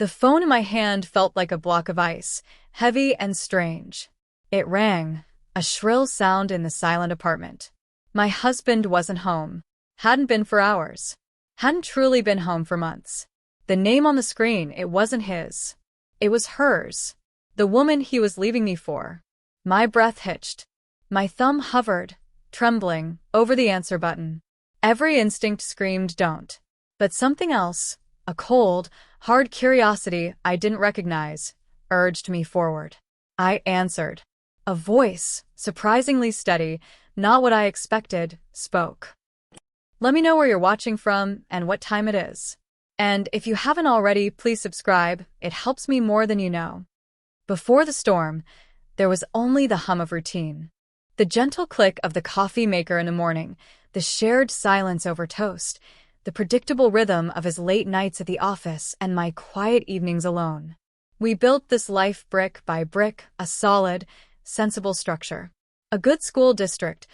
The phone in my hand felt like a block of ice, heavy and strange. It rang, a shrill sound in the silent apartment. My husband wasn't home. Hadn't been for hours. Hadn't truly been home for months. The name on the screen, it wasn't his. It was hers. The woman he was leaving me for. My breath hitched. My thumb hovered, trembling, over the answer button. Every instinct screamed don't. But something else, a cold, hard curiosity I didn't recognize, urged me forward. I answered. A voice, surprisingly steady, not what I expected, spoke. Let me know where you're watching from and what time it is. And if you haven't already, please subscribe. It helps me more than you know. Before the storm, there was only the hum of routine. The gentle click of the coffee maker in the morning, the shared silence over toast, the predictable rhythm of his late nights at the office and my quiet evenings alone. We built this life brick by brick, a solid, sensible structure. A good school district,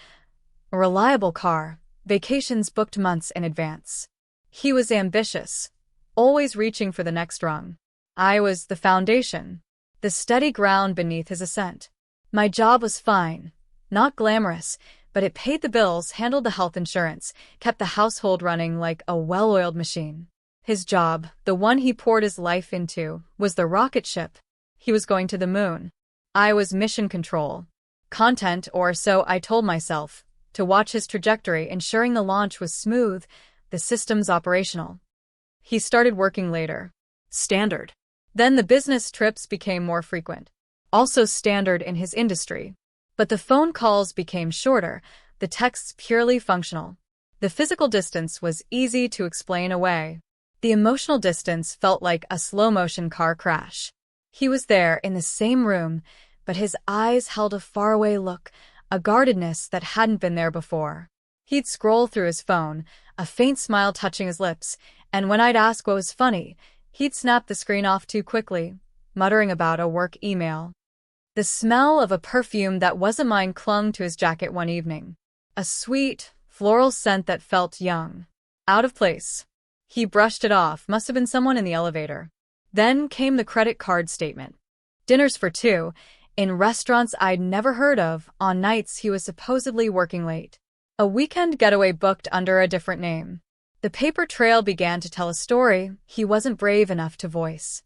a reliable car, vacations booked months in advance. He was ambitious, always reaching for the next rung. I was the foundation, the steady ground beneath his ascent. My job was fine, not glamorous, but it paid the bills, handled the health insurance, kept the household running like a well-oiled machine. His job, the one he poured his life into, was the rocket ship. He was going to the moon. I was mission control. Content, or so I told myself, to watch his trajectory, ensuring the launch was smooth, the systems operational. He started working later. Standard. Then the business trips became more frequent. Also standard in his industry. But the phone calls became shorter, the texts purely functional. The physical distance was easy to explain away. The emotional distance felt like a slow-motion car crash. He was there in the same room, but his eyes held a faraway look, a guardedness that hadn't been there before. He'd scroll through his phone, a faint smile touching his lips, and when I'd ask what was funny, he'd snap the screen off too quickly, muttering about a work email. The smell of a perfume that wasn't mine clung to his jacket one evening. A sweet, floral scent that felt young. Out of place. He brushed it off, must have been someone in the elevator. Then came the credit card statement. Dinners for two, in restaurants I'd never heard of, on nights he was supposedly working late. A weekend getaway booked under a different name. The paper trail began to tell a story he wasn't brave enough to voice.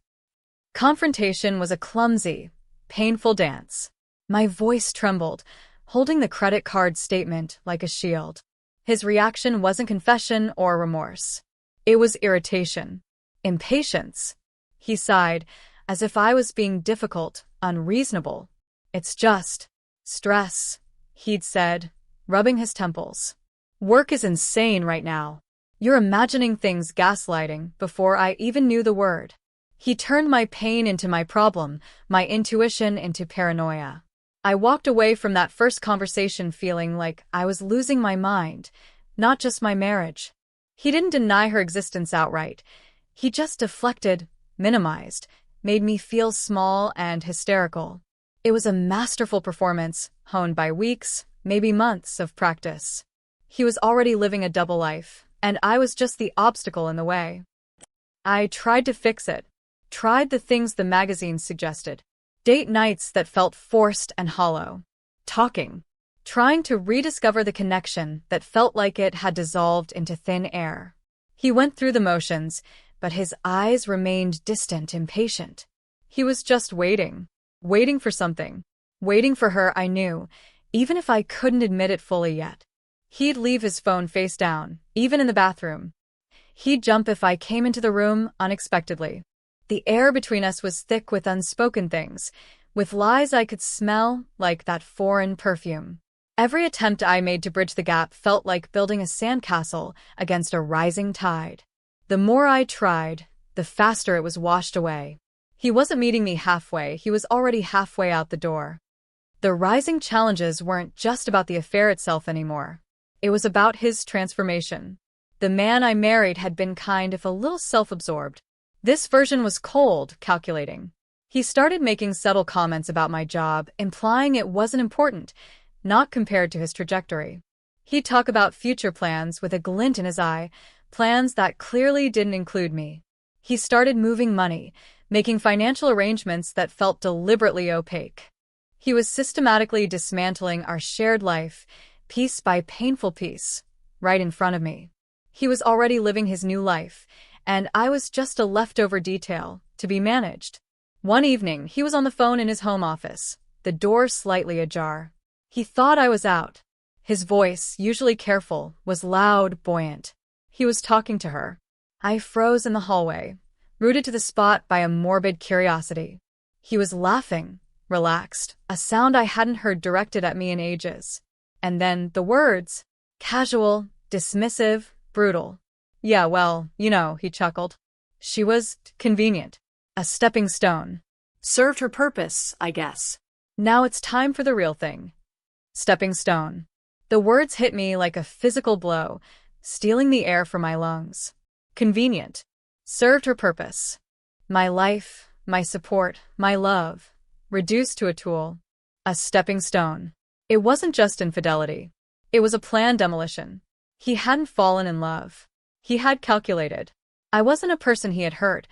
Confrontation was a clumsy, painful dance. My voice trembled, holding the credit card statement like a shield. His reaction wasn't confession or remorse. It was irritation. Impatience. He sighed, as if I was being difficult, unreasonable. It's just stress, he'd said, rubbing his temples. Work is insane right now. You're imagining things, gaslighting, before I even knew the word. He turned my pain into my problem, my intuition into paranoia. I walked away from that first conversation feeling like I was losing my mind, not just my marriage. He didn't deny her existence outright. He just deflected, minimized, made me feel small and hysterical. It was a masterful performance, honed by weeks, maybe months of practice. He was already living a double life, and I was just the obstacle in the way. I tried to fix it. Tried the things the magazines suggested. Date nights that felt forced and hollow. Talking. Trying to rediscover the connection that felt like it had dissolved into thin air. He went through the motions, but his eyes remained distant, impatient. He was just waiting. Waiting for something. Waiting for her, I knew, even if I couldn't admit it fully yet. He'd leave his phone face down, even in the bathroom. He'd jump if I came into the room unexpectedly. The air between us was thick with unspoken things, with lies I could smell, like that foreign perfume. Every attempt I made to bridge the gap felt like building a sandcastle against a rising tide. The more I tried, the faster it was washed away. He wasn't meeting me halfway, he was already halfway out the door. The rising challenges weren't just about the affair itself anymore. It was about his transformation. The man I married had been kind if a little self-absorbed. This version was cold, calculating. He started making subtle comments about my job, implying it wasn't important, not compared to his trajectory. He'd talk about future plans with a glint in his eye, plans that clearly didn't include me. He started moving money, making financial arrangements that felt deliberately opaque. He was systematically dismantling our shared life, piece by painful piece, right in front of me. He was already living his new life, and I was just a leftover detail to be managed. One evening, he was on the phone in his home office, the door slightly ajar. He thought I was out. His voice, usually careful, was loud, buoyant. He was talking to her. I froze in the hallway, rooted to the spot by a morbid curiosity. He was laughing, relaxed, a sound I hadn't heard directed at me in ages. And then the words, casual, dismissive, brutal. Yeah, well, he chuckled. She was convenient. A stepping stone. Served her purpose, I guess. Now it's time for the real thing. Stepping stone. The words hit me like a physical blow, stealing the air from my lungs. Convenient. Served her purpose. My life, my support, my love, reduced to a tool. A stepping stone. It wasn't just infidelity. It was a planned demolition. He hadn't fallen in love. He had calculated. I wasn't a person he had hurt.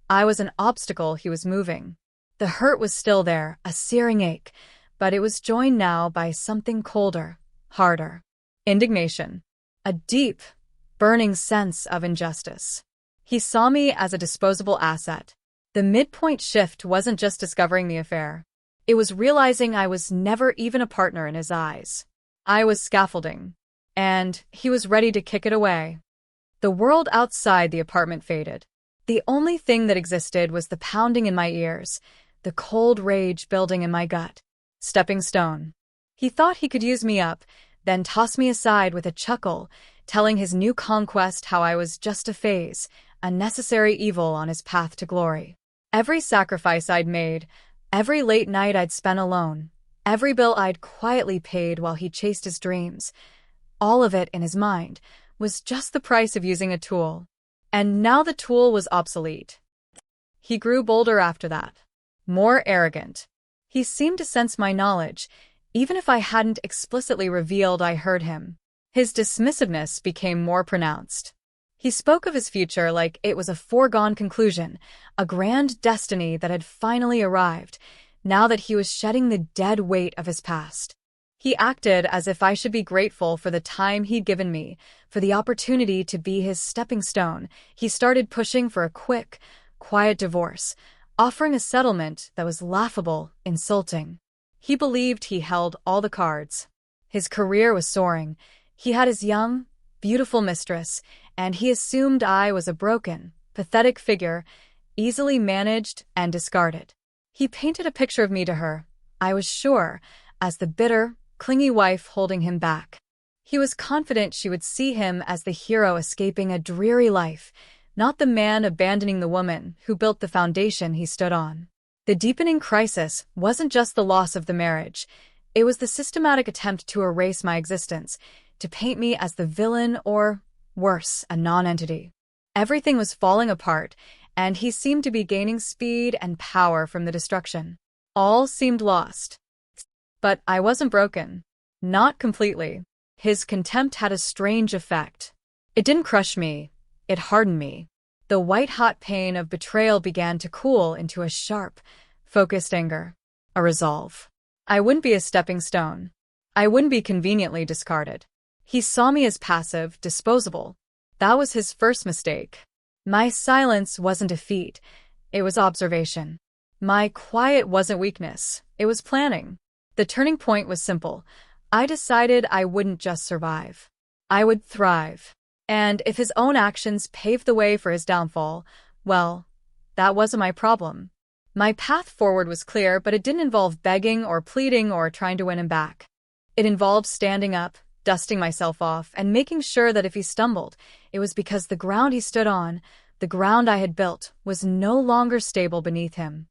I was an obstacle he was moving. The hurt was still there, a searing ache, but it was joined now by something colder, harder. Indignation. A deep, burning sense of injustice. He saw me as a disposable asset. The midpoint shift wasn't just discovering the affair. It was realizing I was never even a partner in his eyes. I was scaffolding. And he was ready to kick it away. The world outside the apartment faded. The only thing that existed was the pounding in my ears, the cold rage building in my gut. Stepping stone. He thought he could use me up, then toss me aside with a chuckle, telling his new conquest how I was just a phase, a necessary evil on his path to glory. Every sacrifice I'd made, every late night I'd spent alone, every bill I'd quietly paid while he chased his dreams, all of it in his mind, was just the price of using a tool. And now the tool was obsolete. He grew bolder after that. More arrogant. He seemed to sense my knowledge, even if I hadn't explicitly revealed I heard him. His dismissiveness became more pronounced. He spoke of his future like it was a foregone conclusion, a grand destiny that had finally arrived, now that he was shedding the dead weight of his past. He acted as if I should be grateful for the time he'd given me, for the opportunity to be his stepping stone. He started pushing for a quick, quiet divorce, offering a settlement that was laughable, insulting. He believed he held all the cards. His career was soaring. He had his young, beautiful mistress, and he assumed I was a broken, pathetic figure, easily managed and discarded. He painted a picture of me to her, I was sure, as the bitter, clingy wife holding him back. He was confident she would see him as the hero escaping a dreary life, not the man abandoning the woman who built the foundation he stood on. The deepening crisis wasn't just the loss of the marriage. It was the systematic attempt to erase my existence, to paint me as the villain or, worse, a non-entity. Everything was falling apart, and he seemed to be gaining speed and power from the destruction. All seemed lost. But I wasn't broken. Not completely. His contempt had a strange effect. It didn't crush me. It hardened me. The white-hot pain of betrayal began to cool into a sharp, focused anger. A resolve. I wouldn't be a stepping stone. I wouldn't be conveniently discarded. He saw me as passive, disposable. That was his first mistake. My silence wasn't defeat. It was observation. My quiet wasn't weakness. It was planning. The turning point was simple. I decided I wouldn't just survive. I would thrive. And if his own actions paved the way for his downfall, well, that wasn't my problem. My path forward was clear, but it didn't involve begging or pleading or trying to win him back. It involved standing up, dusting myself off, and making sure that if he stumbled, it was because the ground he stood on, the ground I had built, was no longer stable beneath him.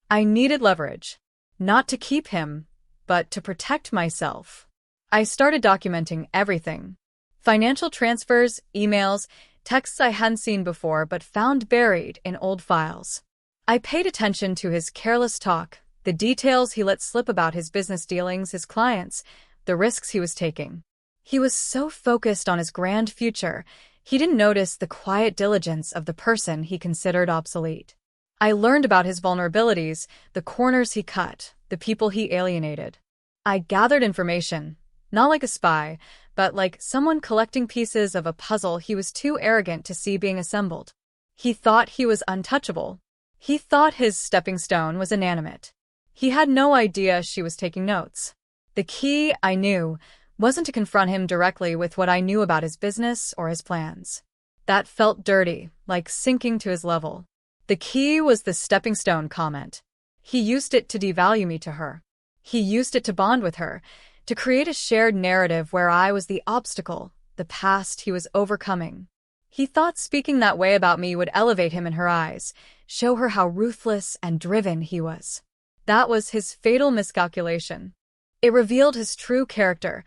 I needed leverage. Not to keep him, but to protect myself. I started documenting everything. Financial transfers, emails, texts I hadn't seen before but found buried in old files. I paid attention to his careless talk, the details he let slip about his business dealings, his clients, the risks he was taking. He was so focused on his grand future, He didn't notice the quiet diligence of the person he considered obsolete. I learned about his vulnerabilities, the corners he cut, the people he alienated. I gathered information, not like a spy, but like someone collecting pieces of a puzzle he was too arrogant to see being assembled. He thought he was untouchable. He thought his stepping stone was inanimate. He had no idea she was taking notes. The key, I knew, wasn't to confront him directly with what I knew about his business or his plans. That felt dirty, like sinking to his level. The key was the stepping stone comment. He used it to devalue me to her. He used it to bond with her, to create a shared narrative where I was the obstacle, the past he was overcoming. He thought speaking that way about me would elevate him in her eyes, show her how ruthless and driven he was. That was his fatal miscalculation. It revealed his true character,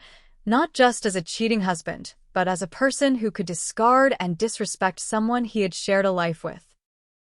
not just as a cheating husband, but as a person who could discard and disrespect someone he had shared a life with.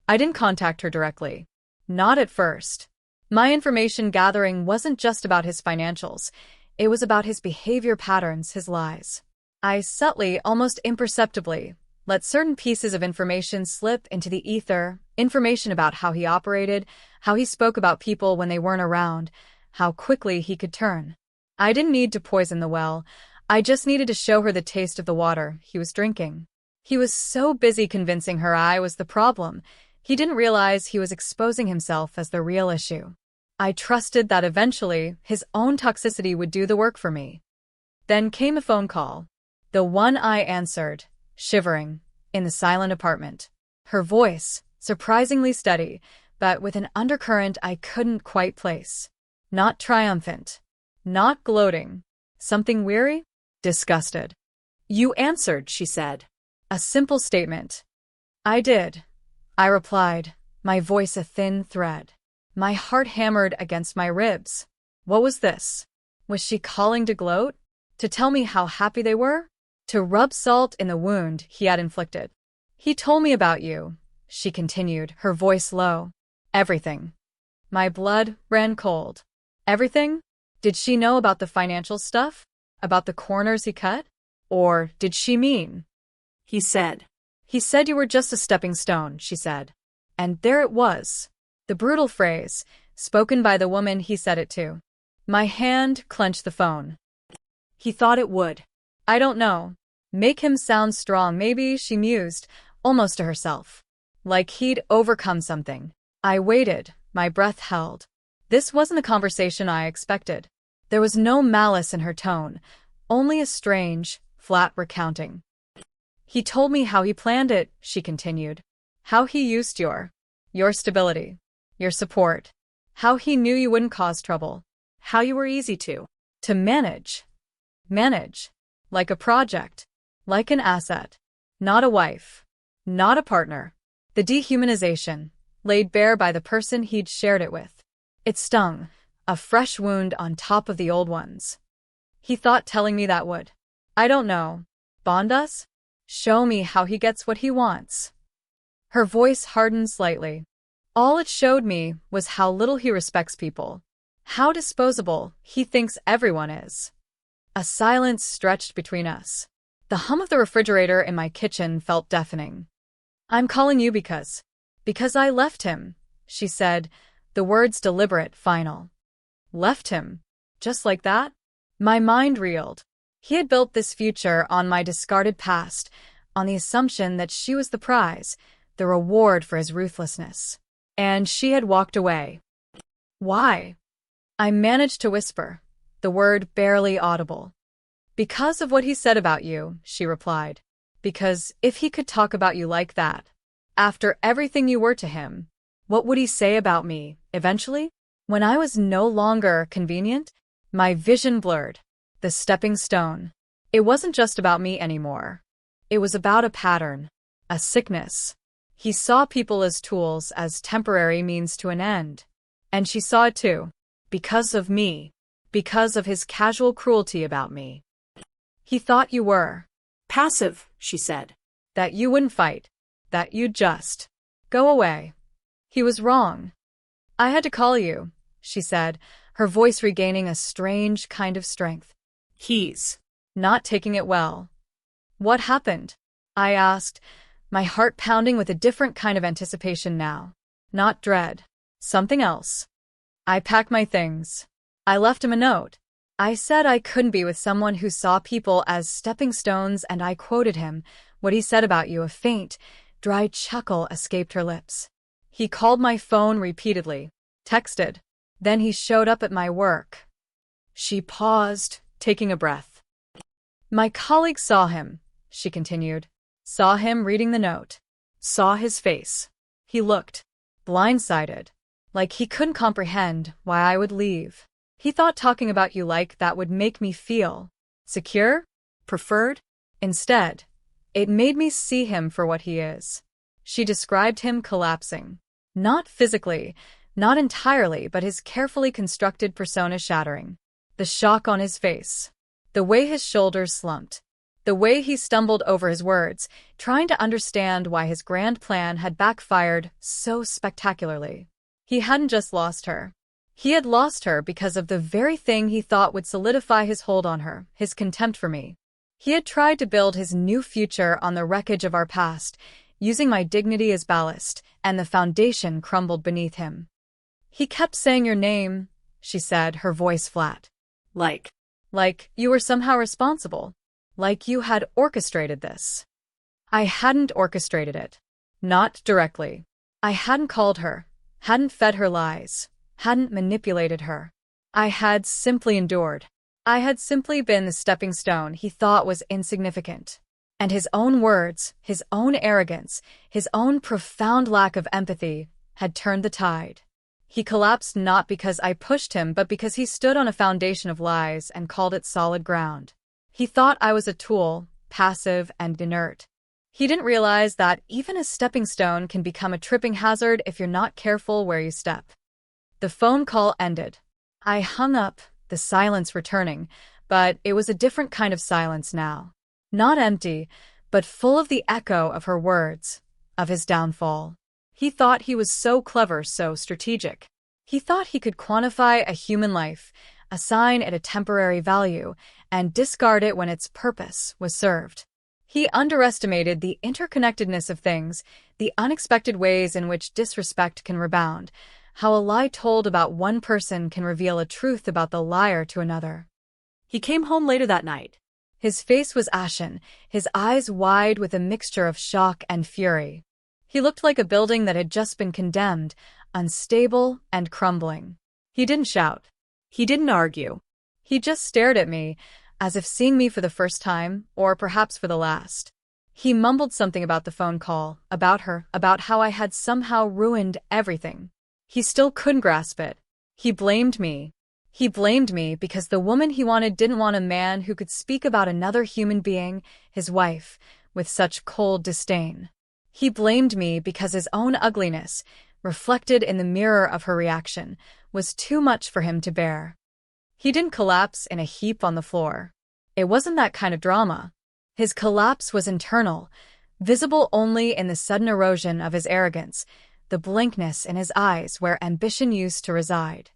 I didn't contact her directly. Not at first. My information gathering wasn't just about his financials. It was about his behavior patterns, his lies. I subtly, almost imperceptibly, let certain pieces of information slip into the ether, information about how he operated, how he spoke about people when they weren't around, how quickly he could turn. I didn't need to poison the well. I just needed to show her the taste of the water he was drinking. He was so busy convincing her I was the problem. He didn't realize he was exposing himself as the real issue. I trusted that eventually his own toxicity would do the work for me. Then came a phone call. The one I answered, shivering, in the silent apartment. Her voice, surprisingly steady, but with an undercurrent I couldn't quite place. Not triumphant. Not gloating. Something weary? Disgusted. "You answered," she said. A simple statement. "I did," I replied, my voice a thin thread. My heart hammered against my ribs. What was this? Was she calling to gloat? To tell me how happy they were? To rub salt in the wound he had inflicted? "He told me about you," she continued, her voice low. "Everything." My blood ran cold. Everything? Did she know about the financial stuff? About the corners he cut? Or did she mean? "He said you were just a stepping stone," she said. And there it was. The brutal phrase, spoken by the woman he said it to. My hand clenched the phone. "He thought it would." I don't know. Make him sound strong, maybe, she mused, almost to herself. Like he'd overcome something. I waited, my breath held. This wasn't the conversation I expected. There was no malice in her tone, only a strange, flat recounting. "He told me how he planned it," she continued. "How he used your stability, your support. How he knew you wouldn't cause trouble. How you were easy to manage. Manage. Like a project. Like an asset. Not a wife. Not a partner." The dehumanization, laid bare by the person he'd shared it with. It stung, a fresh wound on top of the old ones. He thought telling me that would, I don't know, bond us? Show me how he gets what he wants. Her voice hardened slightly. All it showed me was how little he respects people. How disposable he thinks everyone is. A silence stretched between us. The hum of the refrigerator in my kitchen felt deafening. "I'm calling you because I left him," she said, the words deliberate, final. Left him? Just like that? My mind reeled. He had built this future on my discarded past, on the assumption that she was the prize, the reward for his ruthlessness. And she had walked away. Why? I managed to whisper, the word barely audible. "Because of what he said about you," she replied. "Because if he could talk about you like that, after everything you were to him, what would he say about me, eventually? When I was no longer convenient, my vision blurred. The stepping stone. It wasn't just about me anymore. It was about a pattern, a sickness. He saw people as tools, as temporary means to an end. And she saw it too. Because of me. Because of his casual cruelty about me. He thought you were passive," she said. "That you wouldn't fight. That you'd just go away." He was wrong. "I had to call you," she said, her voice regaining a strange kind of strength. "He's not taking it well." "What happened?" I asked, my heart pounding with a different kind of anticipation now. Not dread. Something else. I packed my things. I left him a note. I said I couldn't be with someone who saw people as stepping stones, and I quoted him, "What he said about you." A faint, dry chuckle escaped her lips. He called my phone repeatedly. Texted. Then he showed up at my work. She paused, taking a breath. My colleague saw him, she continued. Saw him reading the note. Saw his face. He looked blindsided, like he couldn't comprehend why I would leave. He thought talking about you like that would make me feel secure, preferred. Instead, it made me see him for what he is. She described him collapsing. Not physically, not entirely, but his carefully constructed persona shattering. The shock on his face. The way his shoulders slumped. The way he stumbled over his words, trying to understand why his grand plan had backfired so spectacularly. He hadn't just lost her. He had lost her because of the very thing he thought would solidify his hold on her, his contempt for me. He had tried to build his new future on the wreckage of our past, using my dignity as ballast, and the foundation crumbled beneath him. He kept saying your name, she said, her voice flat. Like you were somehow responsible. Like you had orchestrated this. I hadn't orchestrated it. Not directly. I hadn't called her, hadn't fed her lies, hadn't manipulated her. I had simply endured. I had simply been the stepping stone he thought was insignificant. And his own words, his own arrogance, his own profound lack of empathy had turned the tide. He collapsed not because I pushed him, but because he stood on a foundation of lies and called it solid ground. He thought I was a tool, passive and inert. He didn't realize that even a stepping stone can become a tripping hazard if you're not careful where you step. The phone call ended. I hung up, the silence returning, but it was a different kind of silence now. Not empty, but full of the echo of her words, of his downfall. He thought he was so clever, so strategic. He thought he could quantify a human life, assign it a temporary value, and discard it when its purpose was served. He underestimated the interconnectedness of things, the unexpected ways in which disrespect can rebound, how a lie told about one person can reveal a truth about the liar to another. He came home later that night. His face was ashen, his eyes wide with a mixture of shock and fury. He looked like a building that had just been condemned, unstable and crumbling. He didn't shout. He didn't argue. He just stared at me, as if seeing me for the first time, or perhaps for the last. He mumbled something about the phone call, about her, about how I had somehow ruined everything. He still couldn't grasp it. He blamed me. He blamed me because the woman he wanted didn't want a man who could speak about another human being, his wife, with such cold disdain. He blamed me because his own ugliness, reflected in the mirror of her reaction, was too much for him to bear. He didn't collapse in a heap on the floor. It wasn't that kind of drama. His collapse was internal, visible only in the sudden erosion of his arrogance, the blankness in his eyes where ambition used to reside.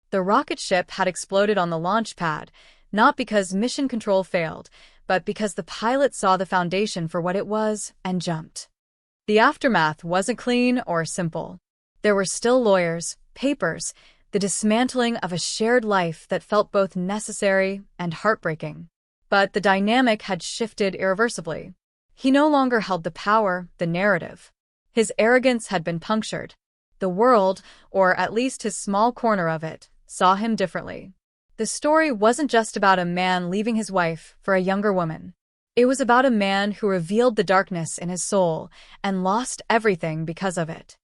The rocket ship had exploded on the launch pad, not because mission control failed, but because the pilot saw the foundation for what it was and jumped. The aftermath wasn't clean or simple. There were still lawyers, papers, the dismantling of a shared life that felt both necessary and heartbreaking. But the dynamic had shifted irreversibly. He no longer held the power, the narrative. His arrogance had been punctured. The world, or at least his small corner of it, saw him differently. The story wasn't just about a man leaving his wife for a younger woman. It was about a man who revealed the darkness in his soul and lost everything because of it.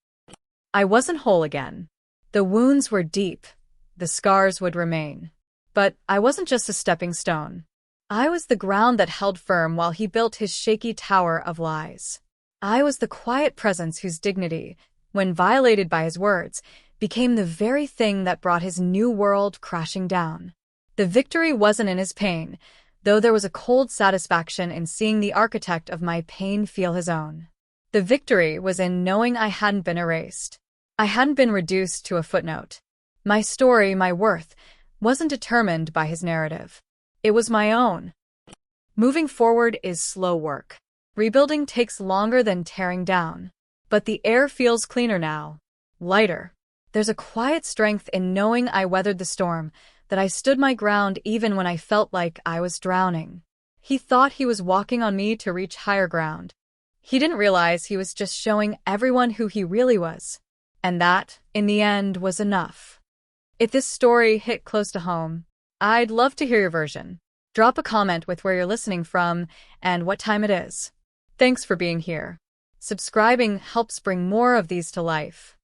I wasn't whole again. The wounds were deep. The scars would remain. But I wasn't just a stepping stone. I was the ground that held firm while he built his shaky tower of lies. I was the quiet presence whose dignity, when violated by his words, became the very thing that brought his new world crashing down. The victory wasn't in his pain, though there was a cold satisfaction in seeing the architect of my pain feel his own. The victory was in knowing I hadn't been erased. I hadn't been reduced to a footnote. My story, my worth, wasn't determined by his narrative. It was my own. Moving forward is slow work. Rebuilding takes longer than tearing down. But the air feels cleaner now. Lighter. There's a quiet strength in knowing I weathered the storm, that I stood my ground even when I felt like I was drowning. He thought he was walking on me to reach higher ground. He didn't realize he was just showing everyone who he really was. And that, in the end, was enough. If this story hit close to home, I'd love to hear your version. Drop a comment with where you're listening from and what time it is. Thanks for being here. Subscribing helps bring more of these to life.